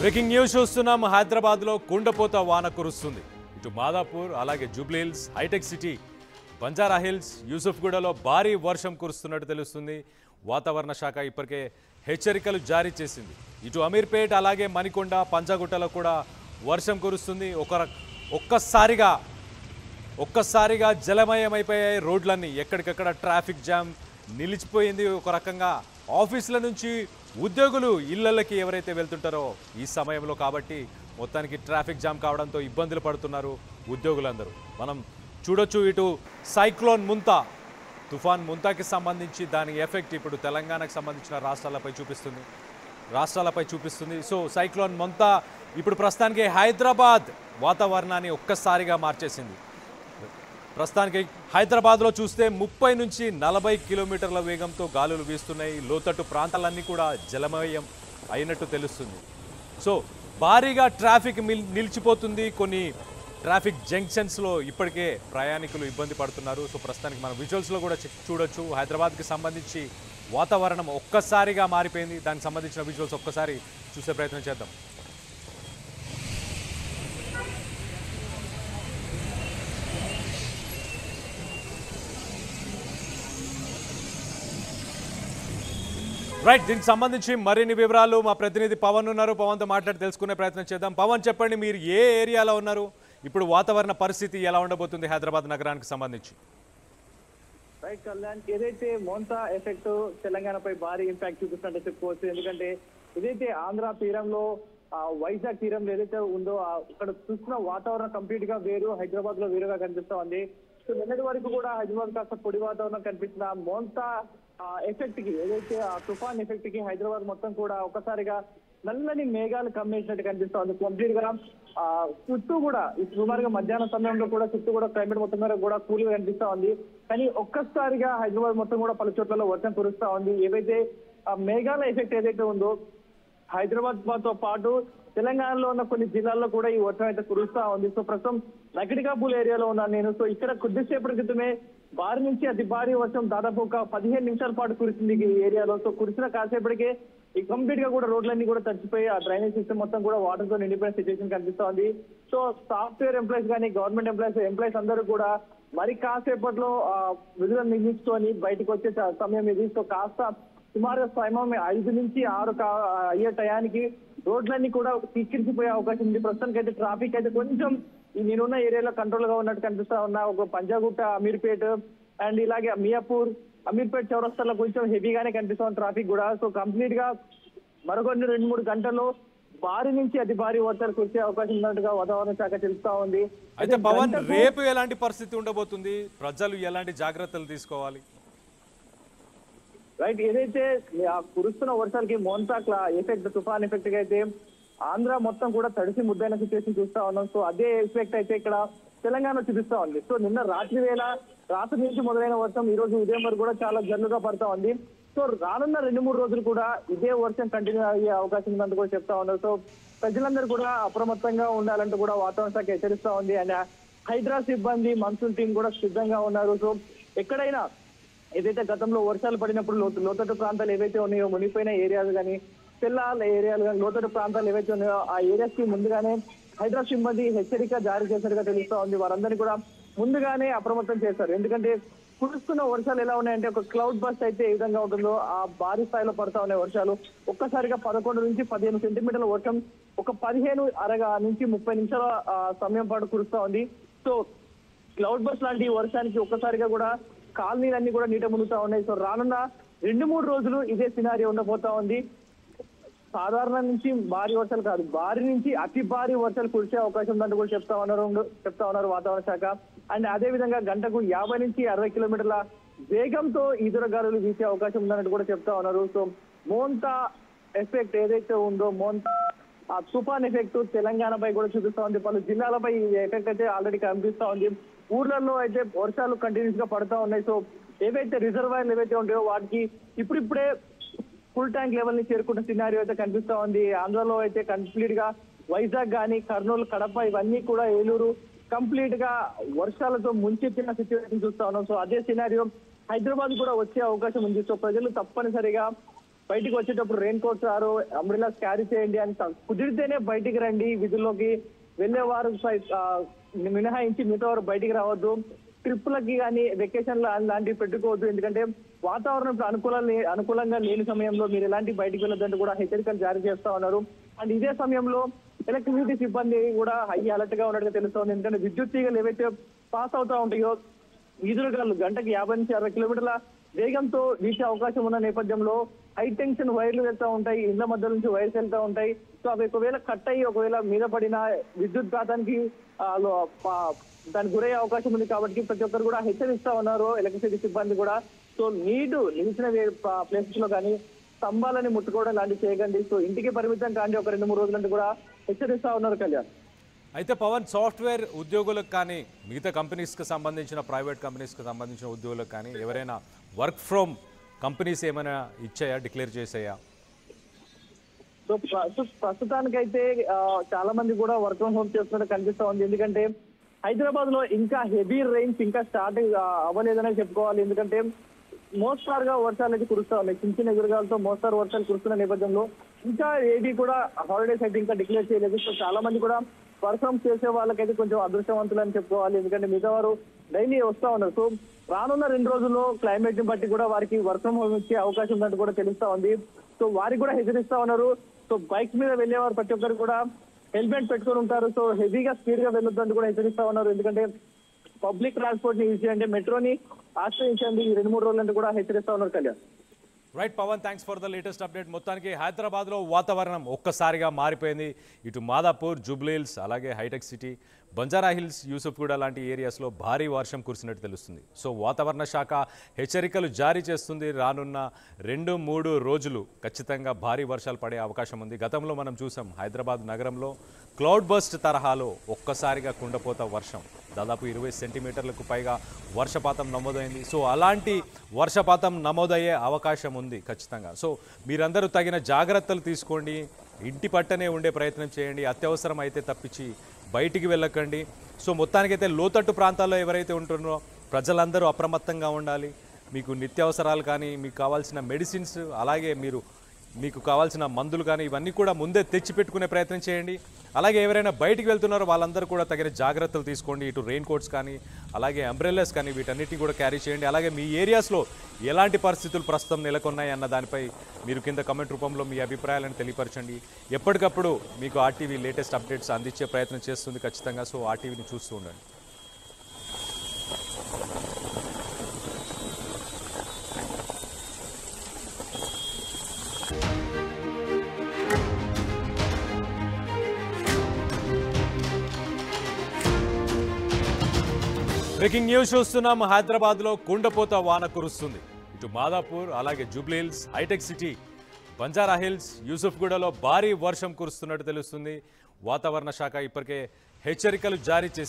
Breaking news చూస్తున్నాం. హైదరాబాద్లో కుండపోత వాన కురుస్తుంది. ఇటు మాదాపూర్, అలాగే జూబ్లీ హిల్స్, హైటెక్ సిటీ, బంజారా హిల్స్, యూసుఫ్గూడలో భారీ వర్షం కురుస్తున్నట్టు తెలుస్తుంది. వాతావరణ శాఖ ఇప్పటికే హెచ్చరికలు జారీ చేసింది. ఇటు అమీర్పేట్, అలాగే మణికొండ, పంజాగుట్టలో కూడా వర్షం కురుస్తుంది. ఒక్కసారిగా జలమయమైపోయాయి రోడ్లన్నీ. ఎక్కడికక్కడ ట్రాఫిక్ జామ్ నిలిచిపోయింది. ఒక రకంగా ఆఫీసుల నుంచి ఉద్యోగులు ఇళ్లకి ఎవరైతే వెళ్తుంటారో ఈ సమయంలో కాబట్టి మొత్తానికి ట్రాఫిక్ జామ్ కావడంతో ఇబ్బందులు పడుతున్నారు ఉద్యోగులందరూ. మనం చూడొచ్చు ఇటు సైక్లోన్ ముంతా, తుఫాన్ ముంతాకి సంబంధించి దాని ఎఫెక్ట్ ఇప్పుడు తెలంగాణకు సంబంధించిన రాష్ట్రాలపై చూపిస్తుంది. సో సైక్లోన్ ముంతా ఇప్పుడు ప్రస్తుతానికి హైదరాబాద్ వాతావరణాన్ని ఒక్కసారిగా మార్చేసింది. ప్రస్తుతానికి హైదరాబాద్లో చూస్తే 30 నుంచి 40 కిలోమీటర్ల వేగంతో గాలులు వీస్తున్నాయి. లోతట్టు ప్రాంతాలన్నీ కూడా జలమయం అయినట్టు తెలుస్తుంది. సో భారీగా ట్రాఫిక్ నిలిచిపోతుంది. కొన్ని ట్రాఫిక్ జంక్షన్స్లో ఇప్పటికే ప్రయాణికులు ఇబ్బంది పడుతున్నారు. సో ప్రస్తుతానికి మనం విజువల్స్లో కూడా చూడొచ్చు. హైదరాబాద్కి సంబంధించి వాతావరణం ఒక్కసారిగా మారిపోయింది. దానికి సంబంధించిన విజువల్స్ ఒక్కసారి చూసే ప్రయత్నం చేద్దాం. రైట్, దీనికి సంబంధించి మరిన్ని వివరాలు మా ప్రతినిధి పవన్ ఉన్నారు. పవన్తో మాట్లాడి తెలుసుకునే ప్రయత్నం చేద్దాం. పవన్, చెప్పండి, మీరు ఏ ఏరియాలో ఉన్నారు? ఇప్పుడు వాతావరణ పరిస్థితి ఎలా ఉండబోతుంది హైదరాబాద్ నగరానికి సంబంధించి? రైట్ కళ్యాణ్, ఏదైతే మోంతా ఎఫెక్ట్ తెలంగాణపై భారీ ఇంపాక్ట్ చూపిస్తున్నట్టు చెప్పుకోవచ్చు. ఎందుకంటే ఏదైతే ఆంధ్ర తీరంలో వైజాగ్ తీరంలో ఏదైతే ఉందో అక్కడ చూస్తున్న వాతావరణం కంప్లీట్ గా వేరు, హైదరాబాద్ లో వేరుగా కనిపిస్తా ఉంది. సో నిన్నటి వరకు కూడా హైదరాబాద్ కాస్త పొడి వాతావరణం కనిపించిన మోంతా ఎఫెక్ట్ కి, ఏదైతే ఆ తుఫాన్ ఎఫెక్ట్ కి హైదరాబాద్ మొత్తం కూడా ఒక్కసారిగా నల్లని మేఘాలు కమ్మేసినట్టు కనిపిస్తా ఉంది. కంప్లీట్ గా చుట్టూ కూడా సుమారుగా మధ్యాహ్నం సమయంలో కూడా చుట్టూ కూడా క్లైమేట్ మొత్తం మీద కూడా కూల్ గా కనిపిస్తా ఉంది. కానీ ఒక్కసారిగా హైదరాబాద్ మొత్తం కూడా పలు చోట్లలో వర్షం కురుస్తా ఉంది. ఏవైతే మేఘాల ఎఫెక్ట్ ఏదైతే ఉందో హైదరాబాద్ తో పాటు తెలంగాణలో ఉన్న కొన్ని జిల్లాల్లో కూడా ఈ వర్షం అయితే కురుస్తా ఉంది. సో ప్రస్తుతం నకిడికాపూల్ ఏరియాలో ఉన్నాను నేను. సో ఇక్కడ కొద్దిసేపటి క్రితమే భారీ నుంచి అతి భారీ వర్షం దాదాపు ఒక 15 నిమిషాల పాటు కురిసింది ఈ ఏరియాలో. సో కురిసిన కాసేపటికే ఈ కంప్లీట్ గా కూడా రోడ్లన్నీ కూడా తడిచిపోయి ఆ డ్రైనేజ్ సిస్టమ్ మొత్తం కూడా వాటర్ తో నిండిపోయిన సిచ్యువేషన్ కనిపిస్తా ఉంది. సో సాఫ్ట్వేర్ ఎంప్లాయీస్ కానీ గవర్నమెంట్ ఎంప్లాయీస్ అందరూ కూడా మరి కాసేపట్లో విధులను నిర్మించుకొని బయటకు వచ్చే సమయం ఇది. సో కాస్త సుమారు సమయం 5 నుంచి 6 అయ్యే టయానికి రోడ్లన్నీ కూడా తీర్చిపోయే అవకాశం ఉంది. ప్రస్తుతానికి అయితే ట్రాఫిక్ అయితే కొంచెం ఈ నేనున్న ఏరియాలో కంట్రోల్ గా ఉన్నట్టు కనిపిస్తా ఉన్నా. ఒక పంజాగుట్ట, అమీర్పేట్ అండ్ ఇలాగే మియాపూర్, అమీర్పేట్ చౌరస్తాలో కొంచెం హెవీగానే కనిపిస్తా ఉంది ట్రాఫిక్ కూడా. సో కంప్లీట్ గా మరొకటి 2-3 గంటల్లో భారీ నుంచి అతి భారీ వర్షాలు కురిసే అవకాశం ఉన్నట్టుగా వాతావరణ శాఖ తెలుస్తా ఉంది. అయితే పవన్, రేపు ఎలాంటి పరిస్థితి ఉండబోతుంది? ప్రజలు ఎలాంటి జాగ్రత్తలు తీసుకోవాలి? రైట్, ఏదైతే కురుస్తున్న వర్షాలకి మోంతా ఎఫెక్ట్, తుఫాన్ ఎఫెక్ట్ అయితే ఆంధ్ర మొత్తం కూడా తడిసి ముద్దైన సిచ్యువేషన్ చూస్తా ఉన్నాం. సో అదే ఎఫెక్ట్ అయితే ఇక్కడ తెలంగాణ చూపిస్తా ఉంది. సో నిన్న రాత్రి నుంచి మొదలైన వర్షం ఈ రోజు ఉదయం వరకు కూడా చాలా జల్లుగా పడతా ఉంది. సో రానున్న 2-3 రోజులు కూడా ఇదే వర్షం కంటిన్యూ అయ్యే అవకాశం ఉందంటూ కూడా చెప్తా ఉన్నారు. సో ప్రజలందరూ కూడా అప్రమత్తంగా ఉండాలంటూ కూడా వాతావరణ శాఖ హెచ్చరిస్తా ఉంది. అండ్ హైడ్రా సిబ్బంది, మన్సూన్ టీం కూడా సిద్ధంగా ఉన్నారు. సో ఎక్కడైనా ఏదైతే గతంలో వర్షాలు పడినప్పుడు లోతట్టు ప్రాంతాలు ఏవైతే ఉన్నాయో, మునిగిపోయిన ఏరియాలు కానీ, తెల్లాల ఏరియాలు కానీ, లోతట్టు ప్రాంతాలు ఏవైతే ఉన్నాయో ఆ ఏరియాస్ కి ముందుగానే హైడ్రా సిబ్బంది హెచ్చరిక జారీ చేసినట్టుగా తెలుస్తా ఉంది. వారందరినీ కూడా ముందుగానే అప్రమత్తం చేశారు. ఎందుకంటే కురుస్తున్న వర్షాలు ఎలా ఉన్నాయంటే ఒక క్లౌడ్ బస్ట్ అయితే ఏ విధంగా ఉంటుందో ఆ భారీ స్థాయిలో పడతా ఉన్నాయి వర్షాలు. ఒక్కసారిగా 11 నుంచి 15 సెంటీమీటర్ల వర్షం ఒక 15 నుంచి 30 నిమిషాల సమయం పాటు కురుస్తా ఉంది. సో క్లౌడ్ బస్ట్ లాంటి వర్షానికి ఒక్కసారిగా కూడా కాలనీలన్నీ కూడా నీట మునుగుతా ఉన్నాయి. సో రానున్న 2-3 రోజులు ఇదే సినారియో ఉండబోతా ఉంది. సాధారణ నుంచి భారీ వర్షాలు కాదు, భారీ నుంచి అతి భారీ వర్షాలు కురిసే అవకాశం ఉందంటూ కూడా చెప్తా ఉన్నారు వాతావరణ శాఖ. అండ్ అదే విధంగా గంటకు 50 నుంచి 60 కిలోమీటర్ల వేగంతో ఈదురుగాలులు వీసే అవకాశం ఉందన్నట్టు కూడా చెప్తా ఉన్నారు. సో మోంతా ఎఫెక్ట్ ఏదైతే ఉందో, మోంతా తుఫాన్ ఎఫెక్ట్ తెలంగాణపై కూడా చూపిస్తా ఉంది. పలు జిల్లాలపై ఈ ఎఫెక్ట్ అయితే ఆల్రెడీ కనిపిస్తా ఉంది. ఊర్లలో అయితే వర్షాలు కంటిన్యూస్ గా పడతా ఉన్నాయి. సో ఏవైతే రిజర్వాయర్లు ఏవైతే ఉంటాయో వాటికి ఇప్పుడిప్పుడే ఫుల్ ట్యాంక్ లెవెల్ ని చేరుకున్న సినారియో అయితే కనిపిస్తా ఉంది. ఆంధ్రలో అయితే కంప్లీట్ గా వైజాగ్ గానీ, కర్నూలు, కడప ఇవన్నీ కూడా, ఏలూరు కంప్లీట్ గా వర్షాలతో ముంచెత్తిన సిచ్యువేషన్ చూస్తా ఉన్నాం. సో అదే సినారియో హైదరాబాద్ కూడా వచ్చే అవకాశం ఉంది. సో ప్రజలు తప్పనిసరిగా బయటికి వచ్చేటప్పుడు రెయిన్ కోట్స్ అంబ్రెలాస్ క్యారీ చేయండి అని కుదిరితేనే బయటికి రండి, విధుల్లోకి వెళ్ళేవారు మినహాయించి మిగతా వారు బయటికి రావద్దు. ట్రిప్పులకి కానీ వెకేషన్ లాంటివి పెట్టుకోవద్దు. ఎందుకంటే వాతావరణం ఇప్పుడు అనుకూలంగా లేని సమయంలో మీరు ఎలాంటి బయటికి వెళ్ళొద్దంటూ కూడా హెచ్చరికలు జారీ చేస్తా ఉన్నారు. అండ్ ఇదే సమయంలో ఎలక్ట్రిసిటీ సిబ్బంది కూడా హై అలర్ట్ గా ఉన్నట్టుగా తెలుస్తోంది. ఎందుకంటే విద్యుత్ తీగలు ఏవైతే పాస్ అవుతా ఉంటాయో ఈదురుగాలు గంటకి 50 నుంచి 60 కిలోమీటర్ల వేగంతో వీచే అవకాశం ఉన్న నేపథ్యంలో హై టెన్షన్ వైర్లు వెళ్తూ ఉంటాయి, ఇళ్ల మధ్య నుంచి వైర్స్ వెళ్తూ ఉంటాయి. సో అవి ఒకవేళ కట్ అయ్యి ఒకవేళ మీద పడిన విద్యుత్ ఘాతానికి దానికి గురయ్యే అవకాశం ఉంది. కాబట్టి ప్రతి ఒక్కరు కూడా హెచ్చరిస్తా ఉన్నారు ఎలక్ట్రిసిటీ సిబ్బంది కూడా. సో నిలిచిన ప్లేసెస్ లో కానీ స్తంభాలని ముట్టుకోవడం లాంటివి చేయకండి. సో ఇంటికి పరిమితం కానీ ఒక 2-3 రోజులంటూ కూడా హెచ్చరిస్తా ఉన్నారు కళ్యాణ్. అయితే పవన్, సాఫ్ట్వేర్ ఉద్యోగులకు కానీ మిగతా కంపెనీస్కి సంబంధించిన ప్రైవేట్ కంపెనీస్కి సంబంధించిన ఉద్యోగులకు కానీ ఎవరైనా వర్క్ ఫ్రమ్ కంపెనీస్ ఏమైనా ఇచ్చాయా, డిక్లేర్ చేసాయా? సో ప్రస్తుతానికైతే చాలా మంది కూడా వర్క్ ఫ్రమ్ హోమ్ చేస్తున్నట్టు కనిపిస్తా ఉంది. ఎందుకంటే హైదరాబాద్ లో ఇంకా హెవీ రైన్స్ ఇంకా స్టార్ట్ అవ్వలేదనే చెప్పుకోవాలి. ఎందుకంటే మోస్తారుగా వర్షాలు అయితే కురుస్తా ఉన్నాయి. చిన్న చిన్న ఎదురుగాలతో మోస్తారు వర్షాలు కురుస్తున్న నేపథ్యంలో ఇంకా ఏది కూడా హాలిడేస్ అయితే ఇంకా డిక్లేర్ చేయలేదు. సో చాలా మంది కూడా వర్క్ ఫ్రమ్ చేసే వాళ్ళకైతే కొంచెం అదృష్టవంతులు అని చెప్పుకోవాలి. ఎందుకంటే మిగతా వారు డైలీ వస్తా ఉన్నారు. సో రానున్న 2 రోజుల్లో క్లైమేట్ ని బట్టి కూడా వారికి వర్క్ ఫ్రమ్ హోమ్ ఇచ్చే అవకాశం ఉందంటూ కూడా తెలుస్తా ఉంది. సో వారికి కూడా హెచ్చరిస్తా ఉన్నారు. సో బైక్స్ మీద వెళ్ళేవారు ప్రతి ఒక్కరు కూడా హెల్మెట్ పెట్టుకొని ఉంటారు. సో హెవీగా స్పీడ్ గా వెళ్ళొద్దని కూడా హెచ్చరిస్తా ఉన్నారు. ఎందుకంటే పబ్లిక్ ట్రాన్స్పోర్ట్ ని యూజ్ చేయండి, మెట్రోని ఆశ్రయించండి ఈ 2-3 రోజులంటూ కూడా హెచ్చరిస్తా ఉన్నారు Kalyan. Right Pavan, thanks for the latest update. మొత్తానికి హైదరాబాద్లో వాతావరణం ఒక్కసారిగా మారిపోయింది. ఇటు మాదాపూర్, జూబ్లీహిల్స్, అలాగే హైటెక్ సిటీ, బంజారా హిల్స్, యూసుఫ్గూడ లాంటి ఏరియాస్లో భారీ వర్షం కురిసినట్టు తెలుస్తుంది. సో వాతావరణ శాఖ హెచ్చరికలు జారీ చేస్తుంది. రానున్న 2-3 రోజులు ఖచ్చితంగా భారీ వర్షాలు పడే అవకాశం ఉంది. గతంలో మనం చూసాం హైదరాబాద్ నగరంలో క్లౌడ్ బస్ట్ తరహాలో ఒక్కసారిగా కుండపోత వర్షం, దాదాపు 20 సెంటీమీటర్లకు పైగా వర్షపాతం నమోదైంది. సో అలాంటి వర్షపాతం నమోదయ్యే అవకాశం ఉంది ఖచ్చితంగా. సో మీరందరూ తగిన జాగ్రత్తలు తీసుకోండి, ఇంటి పట్టనే ఉండే ప్రయత్నం చేయండి, అత్యవసరం అయితే తప్పించి బయటికి వెళ్ళకండి. సో మొత్తానికైతే లోతట్టు ప్రాంతాల్లో ఎవరైతే ఉంటున్నారో ప్రజలందరూ అప్రమత్తంగా ఉండాలి. మీకు నిత్యావసరాలు కానీ, మీకు కావాల్సిన మెడిసిన్స్, అలాగే మీకు కావాల్సిన మందులు కానీ ఇవన్నీ కూడా ముందే తెచ్చిపెట్టుకునే ప్రయత్నం చేయండి. అలాగే ఎవరైనా బయటికి వెళ్తున్నారో వాళ్ళందరూ కూడా తగిన జాగ్రత్తలు తీసుకోండి. ఇటు రెయిన్ కోట్స్ కానీ, అలాగే అంబ్రెల్లాస్ కానీ వీటన్నిటిని కూడా క్యారీ చేయండి. అలాగే మీ ఏరియాస్లో ఎలాంటి పరిస్థితులు ప్రస్తుతం నెలకొన్నాయి అన్న దానిపై మీరు కింద కమెంట్ రూపంలో మీ అభిప్రాయాలను తెలియపరచండి. ఎప్పటికప్పుడు మీకు ఆర్టీవీ లేటెస్ట్ అప్డేట్స్ అందించే ప్రయత్నం చేస్తుంది ఖచ్చితంగా. సో ఆర్టీవీని చూస్తూ ఉండండి. బ్రేకింగ్ న్యూస్ చూస్తున్నాం. హైదరాబాద్లో కుండపోత వాన కురుస్తుంది. ఇటు మాదాపూర్, అలాగే జూబ్లీహిల్స్, హైటెక్ సిటీ, బంజారా హిల్స్, యూసుఫ్గూడలో భారీ వర్షం కురుస్తున్నట్టు తెలుస్తుంది. వాతావరణ శాఖ ఇప్పటికే హెచ్చరికలు జారీ చేసింది.